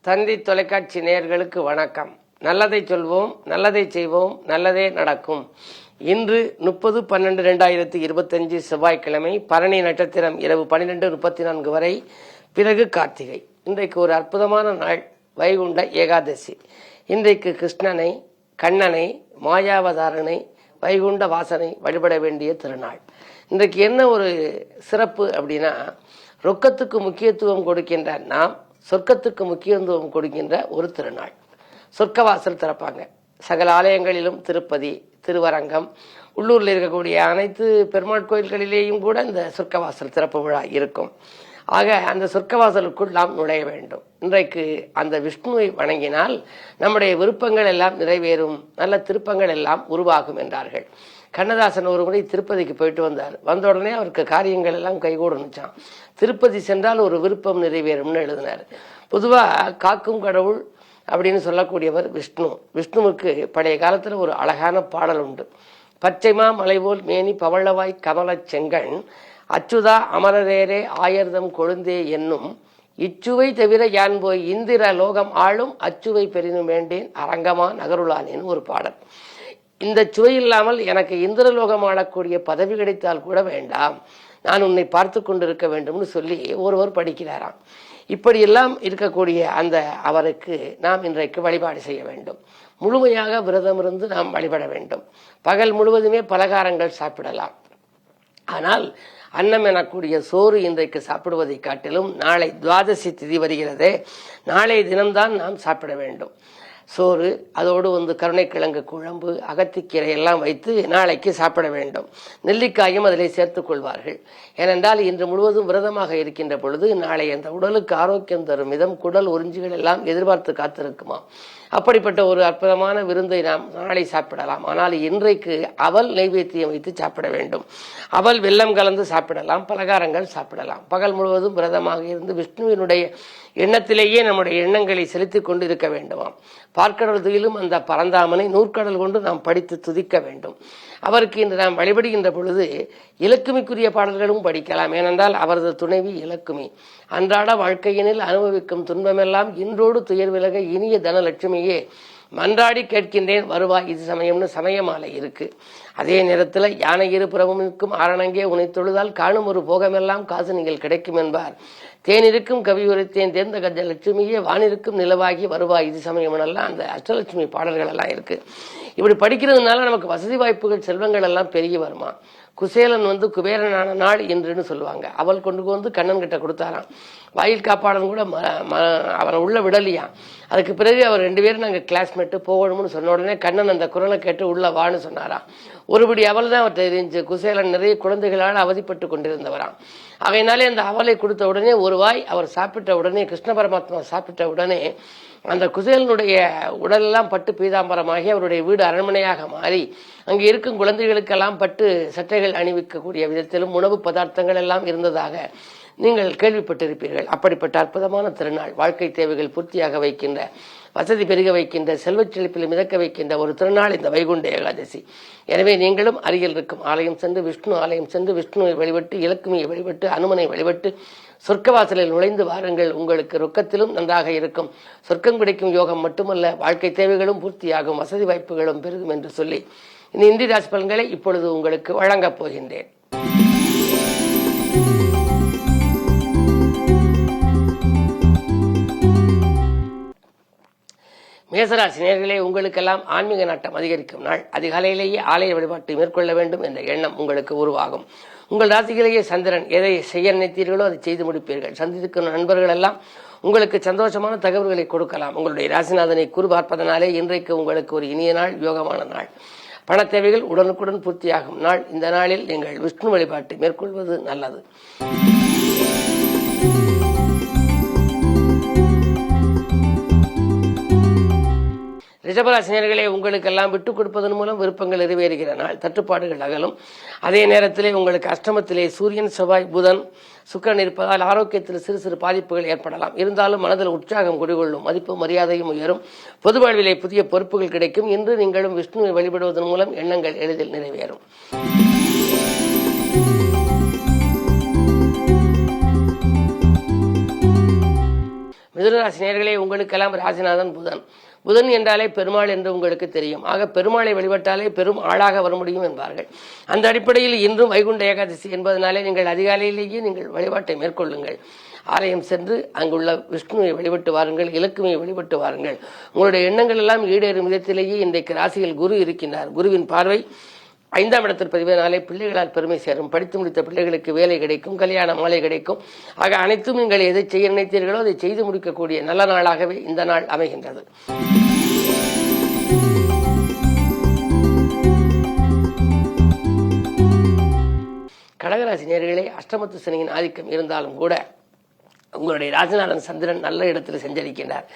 தந்தி தொலைக்காட்சி நேயர்களுக்கு வணக்கம். நல்லதை சொல்வோம், நல்லதை செய்வோம், நல்லதே நடக்கும். இன்று 30/12/2025 செவ்வாய்க்கிழமை, பரணி நட்சத்திரம் இரவு 12:34 வரை, பிறகு கார்த்திகை. இன்றைக்கு ஒரு அற்புதமான நாள், வைகுண்ட ஏகாதசி. இன்றைக்கு கிருஷ்ணனை, கண்ணனை, மாயாவதாரனை, வைகுண்ட வாசனை வழிபட வேண்டிய திருநாள். இன்றைக்கு என்ன ஒரு சிறப்பு அப்படின்னா, ரொக்கத்துக்கு முக்கியத்துவம் கொடுக்கின்ற நாம் சொர்க்கத்துக்கு முக்கியத்துவம் கொடுக்கின்ற ஒரு திருநாள். சொர்க்கவாசல் திறப்பாங்க. சகல ஆலயங்களிலும் திருப்பதி, திருவரங்கம், உள்ளூரில் இருக்கக்கூடிய அனைத்து பெருமாள் கோயில்களிலேயும் கூட இந்த சொர்க்கவாசல் திறப்பு விழா இருக்கும். ஆக அந்த சொர்க்கவாசலுக்குள் நாம் நுழைய வேண்டும். இன்றைக்கு அந்த விஷ்ணுவை வணங்கினால் நம்முடைய விருப்பங்கள் எல்லாம் நிறைவேறும், நல்ல திருப்பங்கள் எல்லாம் உருவாகும் என்றார்கள். கண்ணதாசன் ஒரு முறை திருப்பதிக்கு போயிட்டு வந்தார். வந்த உடனே அவருக்கு காரியங்கள் எல்லாம் கைகூடனுச்சான். திருப்பதி சென்றால் ஒரு விருப்பம் நிறைவேறும்னு எழுதினார். பொதுவாக காக்கும் கடவுள் அப்படின்னு சொல்லக்கூடியவர் விஷ்ணு. விஷ்ணுவுக்கு பழைய காலத்தில் ஒரு அழகான பாடல் உண்டு. பச்சைமா மலைபோல் மேனி பவளவாய் கமல செங்கண் அச்சுதா அமரரேரே ஆயர்தம் கொழுந்தே என்னும் இச்சுவை தவிர யான் போய் இந்திர லோகம் ஆளும் அச்சுவை பெரினும் வேண்டேன் அரங்கமா நகருளானேன்னு ஒரு பாடல். இந்த சுவை இல்லாமல் எனக்கு இந்திரலோகம் ஆளக்கூடிய பதவி கிடைத்தால் கூட வேண்டாம், நான் உன்னை பார்த்து கொண்டிருக்க வேண்டும்னு சொல்லி ஒருவர் படிக்கிறாராம். இப்படியெல்லாம் இருக்கக்கூடிய அந்த அவருக்கு நாம் இன்றைக்கு வழிபாடு செய்ய வேண்டும். முழுமையாக விரதம் இருந்து நாம் வழிபட வேண்டும். பகல் முழுவதுமே பலகாரங்கள் சாப்பிடலாம். ஆனால் அன்னம் எனக்கூடிய சோறு இன்றைக்கு சாப்பிடுவதை காட்டிலும் நாளை துவாதசி திதி வருகிறதே, நாளை தினம்தான் நாம் சாப்பிட வேண்டும். சோறு, அதோடு கருணைக்கிழங்கு குழம்பு, அகத்திக்கீரை எல்லாம் வைத்து நாளைக்கு சாப்பிட வேண்டும். நெல்லிக்காயும் அதில் சேர்த்துக் கொள்வார்கள். ஏனென்றால் இன்று முழுவதும் விரதமாக இருக்கின்ற பொழுது நாளை அந்த உடலுக்கு ஆரோக்கியம் தரும் விதம் குடல் உறிஞ்சிகள் எல்லாம் எதிர்பார்த்து காத்திருக்குமா. அப்படிப்பட்ட ஒரு அற்புதமான விருந்தை நாம் நாளை சாப்பிடலாம். ஆனால் இன்றைக்கு அவல் நைவேத்தியம் வைத்து சாப்பிட வேண்டும். அவல் வெல்லம் கலந்து சாப்பிடலாம், பலகாரங்கள் சாப்பிடலாம். பகல் முழுவதும் விரதமாக இருந்து விஷ்ணுவினுடைய எண்ணத்திலேயே நம்முடைய எண்ணங்களை செலுத்திக் கொண்டு இருக்க வேண்டுமாம். பார்க்கடல் துயிலும் அந்த பரந்தாமனை நூற்கடல் கொண்டு நாம் படித்து துதிக்க வேண்டும். அவருக்கு இன்று நாம் வழிபடுகின்ற பொழுது இலக்குமிக்குரிய பாடல்களும் படிக்கலாம். ஏனென்றால் அவரது துணைவி இலக்குமி. அன்றாட வாழ்க்கையினில் அனுபவிக்கும் துன்பமெல்லாம் இன்றோடு துயர் விலக இனிய தனலட்சுமியே மன்றாடி கேட்கின்றேன் வருவாய் இது சமயம்னு சமயமாலை இருக்கு. அதே நேரத்தில் யானை இருபுறமும் இருக்கும் ஆரணங்கே உனை தொழுதால் காணும் ஒரு போகமெல்லாம் காசு நீங்கள் கிடைக்கும் என்பார். தேனிருக்கும் கவி உரைத்தேன் தேர்ந்த கஜ லட்சுமியே வானிருக்கும் நிலவாகி வருவாய் இது சமயம்னெல்லாம் அந்த அஷ்டலட்சுமி பாடல்கள் எல்லாம் இருக்கு. இப்படி படிக்கிறதுனால நமக்கு வசதி வாய்ப்புகள் செல்வங்கள் எல்லாம் பெருகி வருமா. குசேலன் குபேரனான நாள் என்றுன்னு சொல்லுவாங்க. அவள் கொண்டு கண்ணன் கிட்ட கொடுத்தாராம். வாயில் காப்பாளன் கூட அவனை உள்ள விடலையாம். அதுக்கு பிறகு அவர் 2 பேரும் நாங்கள் கிளாஸ்மேட்டு போகணும்னு சொன்ன உடனே கண்ணன் அந்த குரலை கேட்டு உள்ள வான்னு சொன்னாராம். ஒருபடி அவள் தான் அவர் தெரிஞ்சு. குசேலன் நிறைய குழந்தைகளால் அவதிப்பட்டு கொண்டிருந்தவராம். ஆகையினாலே அந்த அவலை கொடுத்த உடனே ஒரு வாய் அவர் சாப்பிட்ட உடனே, கிருஷ்ண பரமாத்மா சாப்பிட்ட உடனே அந்த குசேலனுடைய உடலெல்லாம் பட்டு பீதாம்பரமாகி அவருடைய வீடு அரண்மனையாக மாறி அங்கே இருக்கும் குழந்தைகளுக்கெல்லாம் பட்டு சட்டைகள் அணிவிக்கக்கூடிய விதத்திலும் உணவு பதார்த்தங்கள் எல்லாம் இருந்ததாக நீங்கள் கேள்விப்பட்டிருப்பீர்கள். அப்படிப்பட்ட அற்புதமான திருநாள், வாழ்க்கை தேவைகள் பூர்த்தியாக வைக்கின்ற, வசதி பெருக வைக்கின்ற, செல்வச் செழிப்பில் மிதக்க வைக்கின்ற ஒரு திருநாள் இந்த வைகுண்ட ஏகாதசி. எனவே நீங்களும் அருகில் இருக்கும் ஆலயம் சென்று, விஷ்ணு ஆலயம் சென்று விஷ்ணுவை வழிபட்டு, இலக்குமியை வழிபட்டு, அனுமனை வழிபட்டு சொர்க்கவாசலில் நுழைந்து வாருங்கள். உங்களுக்கு ரொக்கத்திலும் நன்றாக இருக்கும். சொர்க்கம் கிடைக்கும் யோகம் மட்டுமல்ல, வாழ்க்கை தேவைகளும் பூர்த்தியாகும், வசதி வாய்ப்புகளும் பெருகும் என்று சொல்லி இந்த இந்திய ராசி பலன்களை இப்பொழுது உங்களுக்கு வழங்கப் போகின்றேன். மேசராசி நேயர்களே, உங்களுக்கெல்லாம் ஆன்மீக நாட்டம் அதிகரிக்கும் நாள். அதிகாலையிலேயே ஆலய வழிபாட்டை மேற்கொள்ள வேண்டும் என்ற எண்ணம் உங்களுக்கு உருவாகும். உங்கள் ராசியிலேயே சந்திரன் எதை செய்ய நினைத்தீர்களோ அதை செய்து முடிப்பீர்கள். சந்திக்கும் நண்பர்கள் எல்லாம் உங்களுக்கு சந்தோஷமான தகவல்களை கொடுக்கலாம். உங்களுடைய ராசிநாதனை குரு பார்ப்பதனாலே இன்றைக்கு உங்களுக்கு ஒரு இனிய நாள், யோகமான நாள். பண தேவைகள் உடனுக்குடன் பூர்த்தியாகும் நாள். இந்த நாளில் நீங்கள் விஷ்ணு வழிபாட்டை மேற்கொள்வது நல்லது. ரிஷபராசினியர்களே, உங்களுக்கெல்லாம் விட்டுக் கொடுப்பதன் மூலம் விருப்பங்கள் நிறைவேறுகிற நாள். தட்டுப்பாடுகள் அகலும். அதே நேரத்திலே உங்களுக்கு அஷ்டமத்திலே சூரியன், செவ்வாய், புதன், சுக்கிரன் இருப்பதால் ஆரோக்கியத்தில் சிறு சிறு பாதிப்புகள் ஏற்படலாம். இருந்தாலும் மனதில் உற்சாகம் குடிகொள்ளும், மதிப்பு மரியாதையும் உயரும். பொது வாழ்விலே புதிய பொறுப்புகள் கிடைக்கும். இன்று நீங்களும் விஷ்ணுவை வழிபடுவதன் மூலம் எண்ணங்கள் எளிதில் நிறைவேறும். மிதுனராசி நேயர்களே, உங்களுக்கெல்லாம் ராசிநாதன் புதன். புதன் என்றாலே பெருமாள் என்று உங்களுக்கு தெரியும். ஆக பெருமாளை வழிபட்டாலே பெரும் ஆளாக வர முடியும் என்பார்கள். அந்த அடிப்படையில் இன்றும் வைகுண்ட ஏகாதசி என்பதனாலே நீங்கள் அதிகாலையிலேயே நீங்கள் வழிபாட்டை மேற்கொள்ளுங்கள். ஆலயம் சென்று அங்குள்ள விஷ்ணுவை வழிபட்டு வாருங்கள், இலக்குமியை வழிபட்டு வாருங்கள். உங்களுடைய எண்ணங்கள் எல்லாம் ஈடேறும் விதத்திலேயே இன்றைக்கு ராசியில் குரு இருக்கின்றார். குருவின் பார்வை 5ஆம் இடத்தில் பதிவினாலே பிள்ளைகளால் பெருமை சேரும். படித்து முடித்த பிள்ளைகளுக்கு வேலை கிடைக்கும், கல்யாண மாலை கிடைக்கும். ஆக அனைத்தும் நீங்கள் எதை செய்ய நினைத்தீர்களோ அதை செய்து முடிக்கக்கூடிய நல்ல நாளாகவே இந்த நாள் அமைகின்றது. கடகராசி நேயர்களே, அஷ்டமத்து சனியின் ஆதிக்கம் இருந்தாலும் கூட உங்களுடைய ராசிநாதன் சந்திரன் நல்ல இடத்தில் சஞ்சரிக்கின்றார்.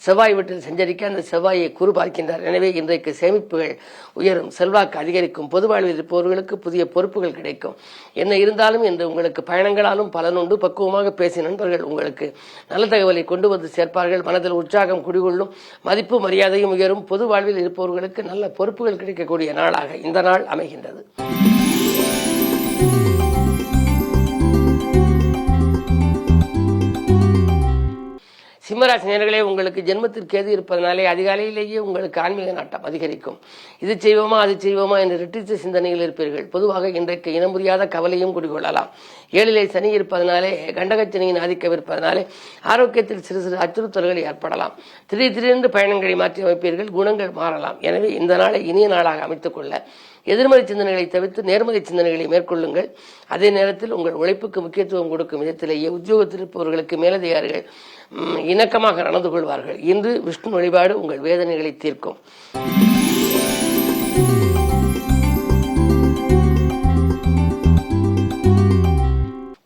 செவ்வாய் வீட்டில் சஞ்சரிக்க அந்த செவ்வாயை குரு பார்க்கின்றார். எனவே இன்றைக்கு சேமிப்புகள் உயரும், செல்வாக்கு அதிகரிக்கும், பொது வாழ்வில் இருப்பவர்களுக்கு புதிய பொறுப்புகள் கிடைக்கும். என்ன இருந்தாலும் இன்று உங்களுக்கு பயணங்களாலும் பலனுண்டு. பக்குவமாக பேசிய நண்பர்கள் உங்களுக்கு நல்ல தகவலை கொண்டு வந்து சேர்ப்பார்கள். மனதில் உற்சாகம் குடிகொள்ளும், மதிப்பு மரியாதையும் உயரும். பொது வாழ்வில் இருப்பவர்களுக்கு நல்ல பொறுப்புகள் கிடைக்கக்கூடிய நாளாக இந்த நாள் அமைகின்றது. சிம்மராசி நேயர்களே, உங்களுக்கு ஜென்மத்திற்கு கேது இருப்பதனாலே அதிகாலையிலேயே உங்களுக்கு ஆன்மீக நாட்டம் அதிகரிக்கும். இது செய்வோமா அது செய்வோமா என்று இரட்டித்த சிந்தனையில் இருப்பீர்கள். பொதுவாக இன்றைக்கு இனம் புரியாத கவலையும் குடிகொள்ளலாம். 7லே சனி இருப்பதனாலே, கண்டகச்சனியின் ஆதிக்கம் இருப்பதனாலே ஆரோக்கியத்தில் சிறு சிறு அச்சுறுத்தல்கள் ஏற்படலாம். திடீரென்று பயணங்களை மாற்றி அமைப்பீர்கள், குணங்கள் மாறலாம். எனவே இந்த நாளை இனிய நாளாக அமைத்துக் கொள்ள எதிர்மறை சிந்தனைகளை தவிர்த்து நேர்மறை சிந்தனைகளை மேற்கொள்ளுங்கள். அதே நேரத்தில் உங்கள் உழைப்புக்கு முக்கியத்துவம் கொடுக்கும் விதத்திலேயே உத்தியோகத்தில் இருப்பவர்களுக்கு மேலதிகாரிகள் இணக்கமாக நடந்து கொள்வார்கள். இன்று விஷ்ணு வழிபாடு உங்கள் வேதனைகளை தீர்க்கும்.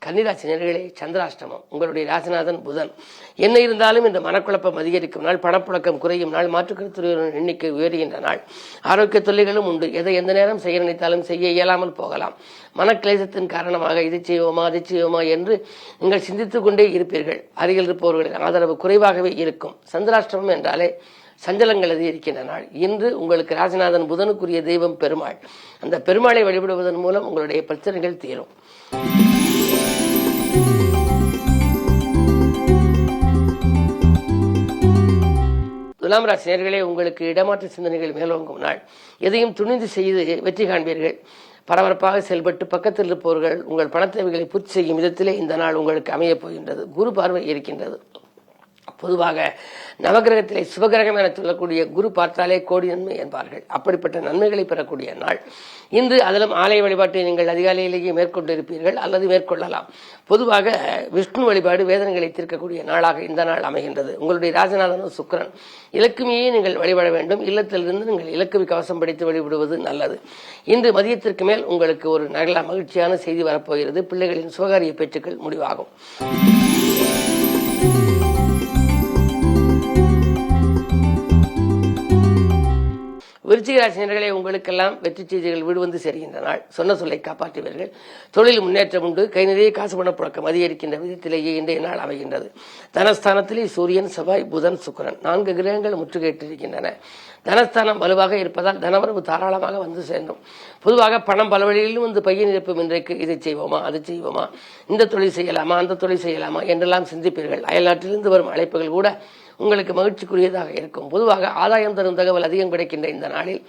கன்னிராசி நேயர்களே, சந்திராஷ்டமம். உங்களுடைய ராசிநாதன் புதன். என்ன இருந்தாலும் இந்த மனக்குழப்பம் அதிகரிக்கும் நாள், பணப்புழக்கம் குறையும் நாள், மாற்றுக்கருத்துறையின் எண்ணிக்கை உயர்கின்ற நாள். ஆரோக்கிய தொல்லைகளும் உண்டு. எதை எந்த நேரம் செய்ய நினைத்தாலும் செய்ய இயலாமல் போகலாம். மனக்கிளேசத்தின் காரணமாக இதை செய்வோமா அதை செய்வோமா என்று நீங்கள் சிந்தித்துக் கொண்டே இருப்பீர்கள். அருகில் இருப்பவர்களுக்கு ஆதரவு குறைவாகவே இருக்கும். சந்திராஷ்டமம் என்றாலே சஞ்சலங்கள் அதிகரிக்கின்ற நாள். இன்று உங்களுக்கு ராசிநாதன் புதனுக்குரிய தெய்வம் பெருமாள். அந்த பெருமாளை வழிபடுவதன் மூலம் உங்களுடைய பிரச்சனைகள் தீரும். துலாம் ராசி நேயர்களே, உங்களுக்கு இடமாற்ற சிந்தனைகள் மேலோங்கும் நாள். எதையும் துணிந்து செய்து வெற்றி காண்பீர்கள். பரபரப்பாக செயல்பட்டு பக்கத்தில் இருப்பவர்கள் உங்கள் பணத்தேவைகளை பூர்த்தி செய்யும் விதத்திலே இந்த நாள் உங்களுக்கு அமையப் போகின்றது. குரு பார்வை இருக்கின்றது. பொதுவாக நவகிரகத்திலே சுபகிரகம் என சொல்லக்கூடிய குரு பார்த்தாலே கோடி நன்மை என்பார்கள். அப்படிப்பட்ட நன்மைகளை பெறக்கூடிய நாள் இன்று. அதிலும் ஆலய வழிபாட்டை நீங்கள் அதிகாலையிலேயே மேற்கொண்டிருப்பீர்கள் அல்லது மேற்கொள்ளலாம். பொதுவாக விஷ்ணு வழிபாடு வேதனைகளை தீர்க்கக்கூடிய நாளாக இந்த நாள் அமைகின்றது. உங்களுடைய ராசிநாதன் சுக்கிரன். இலக்குமியை நீங்கள் வழிபட வேண்டும். இல்லத்திலிருந்து நீங்கள் இலக்குமி கவசம் படித்து வழிபடுவது நல்லது. இன்று மதியத்திற்கு மேல் உங்களுக்கு ஒரு நல்ல மகிழ்ச்சியான செய்தி வரப்போகிறது. பிள்ளைகளின் சுபகாரிய பேச்சுக்கள் முடிவாகும். விருச்சிக ராசி நேயர்களே, உங்களுக்கெல்லாம் வெற்றி செய்திகள் வீடு வந்து சேர்கின்ற நாள். சொன்ன சொல்லை காப்பாற்றுவீர்கள். தொழில் முன்னேற்றம் உண்டு. கை நிறைய காசு பணப்புழக்கம் அதிகரிக்கின்ற விதத்திலேயே இன்றைய நாள் அமைகின்றது. தனஸ்தானத்திலே சூரியன், செவ்வாய், புதன், சுக்கிரன் 4 கிரகங்கள் முற்றுகையிட்டிருக்கின்றன. தனஸ்தானம் வலுவாக இருப்பதால் தனவரவு தாராளமாக வந்து சேர்ந்தோம். பொதுவாக பணம் பல வழியிலும் வந்து பையன் இருப்பும். இன்றைக்கு இதை செய்வோமா அது செய்வோமா, இந்த தொழில் செய்யலாமா அந்த தொழில் செய்யலாமா என்றெல்லாம் சிந்திப்பீர்கள். அயல்நாட்டிலிருந்து வரும் அழைப்புகள் கூட உங்களுக்கு மகிழ்ச்சிக்குரியதாக இருக்கும். பொதுவாக ஆதாயம் தரும் தகவல் அதிகம் கிடைக்கின்ற இந்த நாளில்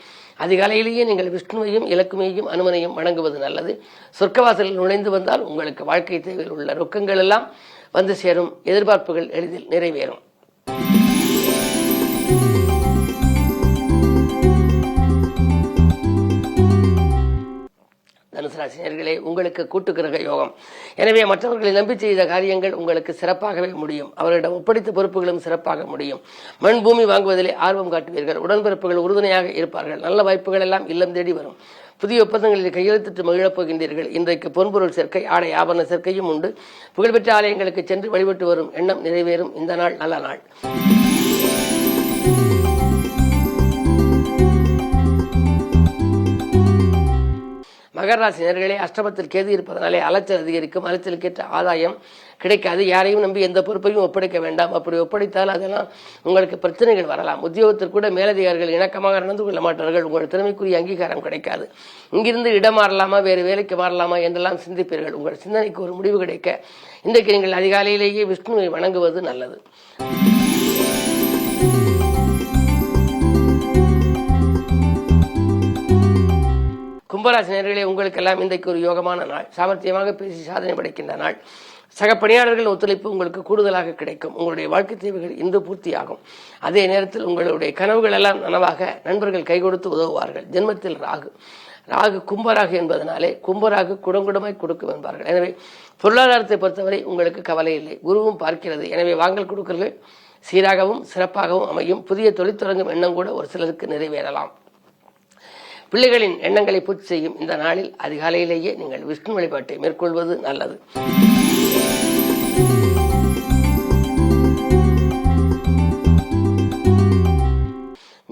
அதிகாலையிலேயே நீங்கள் விஷ்ணுவையும் இலக்குமையையும் அனுமனையும் வணங்குவது நல்லது. சொர்க்கவாசலில் நுழைந்து வந்தால் உங்களுக்கு வாழ்க்கை தேவையில் உள்ள ரொக்கங்கள் எல்லாம் வந்து சேரும். எதிர்பார்ப்புகள் எளிதில் நிறைவேறும். தனுசு ராசி நேயர்களே, உங்களுக்கு கூட்டு கிரக யோகம். எனவே மற்றவர்களை நம்பி செய்த காரியங்கள் உங்களுக்கு சிறப்பாகவே முடியும். அவர்களிடம் ஒப்படைத்த பொறுப்புகளும் சிறப்பாக முடியும். மண் பூமி வாங்குவதிலே ஆர்வம் காட்டுவீர்கள். உடன்பிறப்புகள் உறுதுணையாக இருப்பார்கள். நல்ல வாய்ப்புகள் எல்லாம் இல்லம் தேடி வரும். புதிய ஒப்பந்தங்களில் கையெழுத்திட்டு மகிழப் போகின்றீர்கள். இன்றைக்கு பொன்பொருள் சேர்க்கை, ஆடை ஆபரண சேர்க்கையும் உண்டு. புகழ்பெற்ற ஆலயங்களுக்கு சென்று வழிபட்டு வரும் எண்ணம் நிறைவேறும். இந்த நாள் நல்ல நாள். மகர ராசி நேயர்களே, அஷ்டமத்தில் கேது இருப்பதனாலே அலைச்சல் அதிகரிக்கும். அலைச்சலுக்கேற்ற ஆதாயம் கிடைக்காது. யாரையும் நம்பி எந்த பொறுப்பையும் ஒப்படைக்க வேண்டாம். அப்படி ஒப்படைத்தால் அதெல்லாம் உங்களுக்கு பிரச்சனைகள் வரலாம். உத்தியோகத்தில் கூட மேலதிகாரிகள் இணக்கமாக நடந்து கொள்ள மாட்டார்கள். உங்கள் திறமைக்குரிய அங்கீகாரம் கிடைக்காது. இங்கிருந்து இடம் மாறலாமா, வேறு வேலைக்கு மாறலாமா என்றெல்லாம் சிந்திப்பீர்கள். உங்கள் சிந்தனைக்கு ஒரு முடிவு கிடைக்க இன்றைக்கு நீங்கள் அதிகாலையிலேயே விஷ்ணுவை வணங்குவது நல்லது. கும்பராசி நேயர்களே, உங்களுக்கெல்லாம் இன்றைக்கு ஒரு யோகமான நாள். சாமர்த்தியமாக பேசி சாதனை படைக்கின்ற நாள். சக பணியாளர்கள் ஒத்துழைப்பு உங்களுக்கு கூடுதலாக கிடைக்கும். உங்களுடைய வாழ்க்கை தேவைகள் இன்று பூர்த்தியாகும். அதே நேரத்தில் உங்களுடைய கனவுகள் எல்லாம் நனவாக நண்பர்கள் கை கொடுத்து உதவுவார்கள். ஜென்மத்தில் ராகு கும்பராகு என்பதனாலே கும்பராகு குடங்குடமாய் கொடுக்கும் என்பார்கள். எனவே பொருளாதாரத்தை பொறுத்தவரை உங்களுக்கு கவலை இல்லை. குருவும் பார்க்கிறது. எனவே வாங்கல் கொடுக்கல்கள் சீராகவும் சிறப்பாகவும் அமையும். புதிய தொழில் தொடங்கும் எண்ணம் கூட ஒரு சிலருக்கு நிறைவேறலாம். பிள்ளைகளின் எண்ணங்களை பூர்த்தி செய்யும் இந்த நாளில் அதிகாலையிலேயே நீங்கள் விஷ்ணு வழிபாட்டை மேற்கொள்வது நல்லது.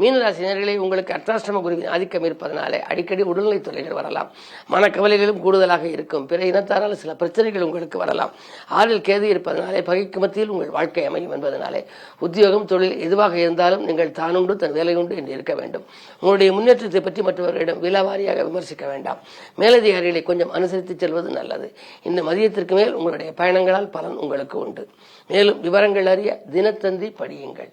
மீனராசினர்களே, உங்களுக்கு அர்த்தாஷ்டம குருவின் ஆதிக்கம் இருப்பதனாலே அடிக்கடி உடல்நிலை தொல்லைகள் வரலாம். மனக்கவலைகளும் கூடுதலாக இருக்கும். பிற இனத்தாரால் சில பிரச்சனைகள் உங்களுக்கு வரலாம். 6ல் கேது இருப்பதனாலே பகைக்கு மத்தியில் உங்கள் வாழ்க்கை அமையும் என்பதனாலே உத்தியோகம் தொழில் எதுவாக இருந்தாலும் நீங்கள் தானுண்டு தன் வேலையுண்டு என்று இருக்க வேண்டும். உங்களுடைய முன்னேற்றத்தை பற்றி மற்றவர்களிடம் விலாவாரியாக விமர்சிக்க வேண்டாம். மேலதிகாரிகளை கொஞ்சம் அனுசரித்து செல்வது நல்லது. இந்த மதியத்திற்கு மேல் உங்களுடைய பயணங்களால் பலன் உங்களுக்கு உண்டு. மேலும் விவரங்கள் அறிய தினத்தந்தி படியுங்கள்.